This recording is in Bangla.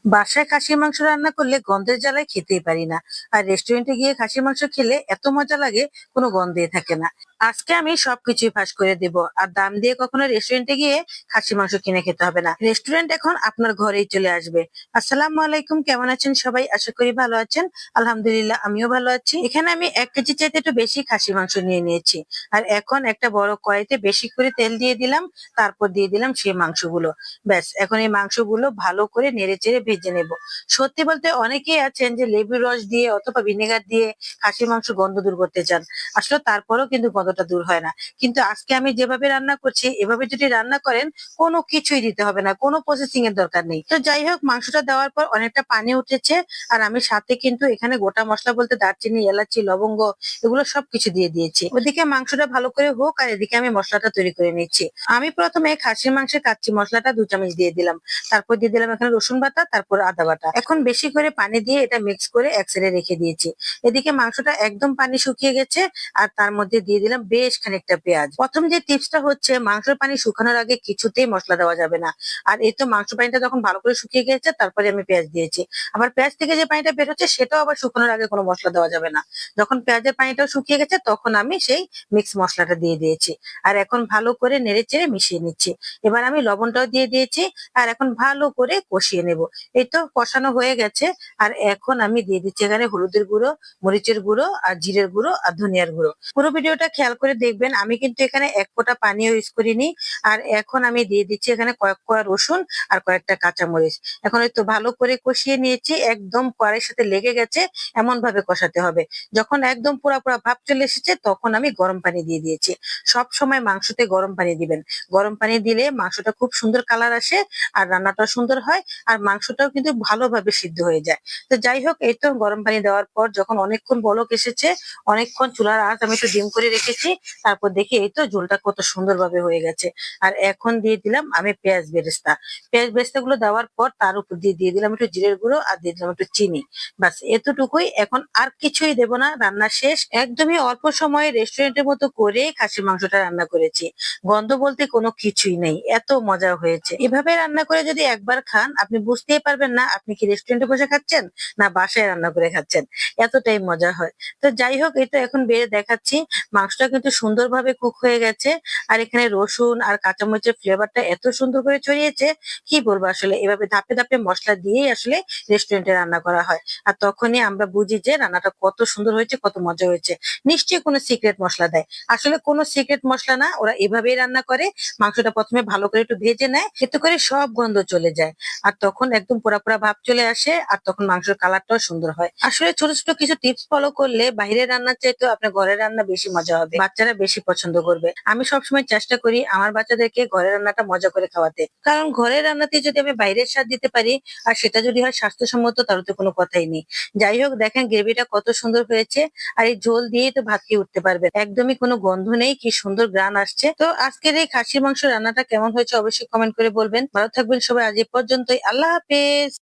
বাসায় খাসির মাংস রান্না করলে গন্ধের জ্বালায় খেতেই পারি না। আর রেস্টুরেন্টে গিয়ে খাসির মাংস খেলে এত মজা লাগে, কোনো গন্ধই থাকে না। আজকে আমি সবকিছুই ফাঁস করে দেব। আর দাম দিয়ে কখনো রেস্টুরেন্টে গিয়ে খাসি মাংস কিনে খেতে হবে না, রেস্টুরেন্ট এখন আপনার ঘরেই চলে আসবে। আসসালামু আলাইকুম, কেমন আছেন সবাই? আশা করি ভালো আছেন। আলহামদুলিল্লাহ, আমিও ভালো আছি। এখানে আমি 1 কেজি চাইতে একটু বেশি খাসি মাংস নিয়ে নিয়েছি। আর এখন একটা বড় কড়াইতে বেশি করে তেল দিয়ে দিলাম, তারপর দিয়ে দিলাম সেই মাংসগুলো। ব্যাস, এখন এই মাংসগুলো ভালো করে নেড়েচেড়ে ভেজে নেব। সত্যি বলতে অনেকেই আছেন যে লেবুর রস দিয়ে অথবা ভিনেগার দিয়ে খাসির মাংস গন্ধ দূর করতে চান। আসলে তারপরেও কিন্তু গন্ধটা দূর হয় না। কিন্তু আজকে আমি যেভাবে রান্না করছি, এভাবে যদি রান্না করেন, কোনো কিছুই দিতে হবে না, কোনো প্রসেসিং এর দরকার নেই। তো যাই হোক, মাংসটা দেওয়ার পর অনেকটা পানি উঠেছে। আর আমি সাথে কিন্তু এখানে গোটা মশলা বলতে দারচিনি, এলাচি, লবঙ্গ, এগুলো সবকিছু দিয়ে দিয়েছি। ওদিকে মাংসটা ভালো করে হোক, আর এদিকে আমি মশলাটা তৈরি করে নিচ্ছি। আমি প্রথমে খাসির মাংসের কাচ্চি মশলাটা 2 চামচ দিয়ে দিলাম। তারপর দিয়ে দিলাম এখানে রসুন বাটা, তারপর আদা বাটা। এখন বেশি করে পানি দিয়ে এটা মিক্স করে এক সাইডে রেখে দিয়েছি। এদিকে মাংসটা একদম পানি শুকিয়ে গেছে। আর তার মধ্যে দিয়ে দিলাম বেশ খানিকটা পেঁয়াজ। প্রথম যে টিপসটা হচ্ছে, মাংসের পানি শুকানোর আগে কিছুতেই মশলা দেওয়া যাবে না। আর এই তো মাংস পানিটা যখন ভালো করে শুকিয়ে গেছে, তারপরে আমি পেঁয়াজ দিয়েছি। আবার পেঁয়াজ থেকে যে পানিটা বের হচ্ছে, সেটাও আবার শুকানোর আগে কোনো মশলা দেওয়া যাবে না। যখন পেঁয়াজের পানিটাও শুকিয়ে গেছে, তখন আমি সেই মিক্স মশলাটা দিয়ে দিয়েছি। আর এখন ভালো করে নেড়ে চেড়ে মিশিয়ে নিচ্ছি। এবার আমি লবণটাও দিয়ে দিয়েছি। আর এখন ভালো করে কষিয়ে নেব। এই তো কষানো হয়ে গেছে। আর এখন আমি দিয়ে দিচ্ছি এখানে হলুদের গুঁড়ো, মরিচের গুঁড়ো, আর জিরের গুঁড়ো, আর ধনিয়ার গুঁড়ো। পুরো ভিডিওটা খেয়াল করে দেখবেন, আমি কিন্তু এখানে এক ফোঁটা পানিও ইউজ করিনি। আর এখন আমি দিয়ে দিচ্ছি এখানে কয়েক কোয়া রসুন আর কয়েকটা কাঁচামরিচ। এখন এই তো ভালো করে কষিয়ে নিয়েছি, একদম কড়াইয়ের সাথে লেগে গেছে এমন ভাবে কষাতে হবে। যখন একদম পুরা পুরা ভাব চলে এসেছে, তখন আমি গরম পানি দিয়ে দিয়েছি। সব সময় মাংসতে গরম পানি দিবেন। গরম পানি দিলে মাংসটা খুব সুন্দর কালার আসে, আর রান্নাটাও সুন্দর হয়, আর মাংসটাও কিন্তু ভালোভাবে সিদ্ধ হয়ে যায়। তো যাই হোক, এই তো গরম পানি দেওয়ার পর যখন অনেকক্ষণ বলক এসেছে, অনেকক্ষণ চুলার আঁচ আমি একটু ডিম করে রেখেছি। তারপর দেখি এই তো ঝোলটা কত সুন্দরভাবে হয়ে গেছে। আর এখন দিয়ে দিলাম আমি পেঁয়াজ বেরেস্তা। পেঁয়াজ বেরেস্তা গুলো দেওয়ার পর তার উপর দিয়ে দিলাম একটু জিরের গুঁড়ো, আর দিয়ে দিলাম একটু চিনি। বাস এতটুকুই, এখন আর কিছুই দেব না, রান্না শেষ। একদমই অল্প সময়ে রেস্টুরেন্টের মতো করে খাসির মাংসটা রান্না করেছি। গন্ধ বলতে কোনো কিছুই নেই, এত মজা হয়েছে। এভাবে রান্না করে যদি একবার খান, আপনি বুঝতেই পারবেন না আপনি কি রেস্টুরেন্টে বসে খাচ্ছেন না বাসায় রান্না করে খাচ্ছেন। এতটাই মজা হয়। তো যাই হোক, এই তো এখন বেড়ে দেখাচ্ছি। মাংসটা কিন্তু সুন্দরভাবে কুক হয়ে গেছে। আর এখানে রসুন আর কাঁচামরিচের ফ্লেভারটা এত সুন্দর করে ছড়িয়েছে, কি বলবো। আসলে এভাবে ধাপে ধাপে মশলা দিয়েই আসলে রেস্টুরেন্টে রান্না করা হয়। আর তখনই আমরা বুঝি যে রান্নাটা কত সুন্দর হয়েছে, কত মজা হয়েছে। নিশ্চয়ই কোনো সিক্রেট মশলা দেয়। আসলে কোনো সিক্রেট মশলা না, ওরা এভাবেই রান্না করে। মাংসটা প্রথমে ভালো করে একটু ভেজে নেয়, এতে করে সব গন্ধ চলে যায়। আর তখন একদম পোড়া পোড়া ভাব চলে আসে, আর তখন মাংসের কালারটাও সুন্দর হয়। আসলে ছোট ছোট কিছু টিপস ফলো করলে বাইরের রান্নার চাইতে আপনার ঘরের রান্না বেশি মজা হবে, বাচ্চারা বেশি পছন্দ করবে। আমি সবসময় চেষ্টা করি আমার বাচ্চাদেরকে ঘরের রান্নাটা মজা করে খাওয়াতে, কারণ ঘরের রান্নাতে যদি আমি বাইরের স্বাদ দিতে পারি, আর সেটা যদি হয় স্বাস্থ্যসম্মত, তাহলে তো কোনো কথাই নেই। যাই হোক, দেখেন গ্রেভিটা কত সুন্দর হয়েছে। আর এই ঝোল দিয়েই তো ভাত খেয়ে উঠতে পারবে, একদমই কোনো গন্ধ নেই, কি সুন্দর গ্রান আসছে। তো আজকের এই খাসির মাংস রান্নাটা কেমন হয়েছে অবশ্যই কমেন্ট করে বলবেন। ভালো থাকবেন সবাই, আজ এ পর্যন্তই। আল্লাহ হাফেজ।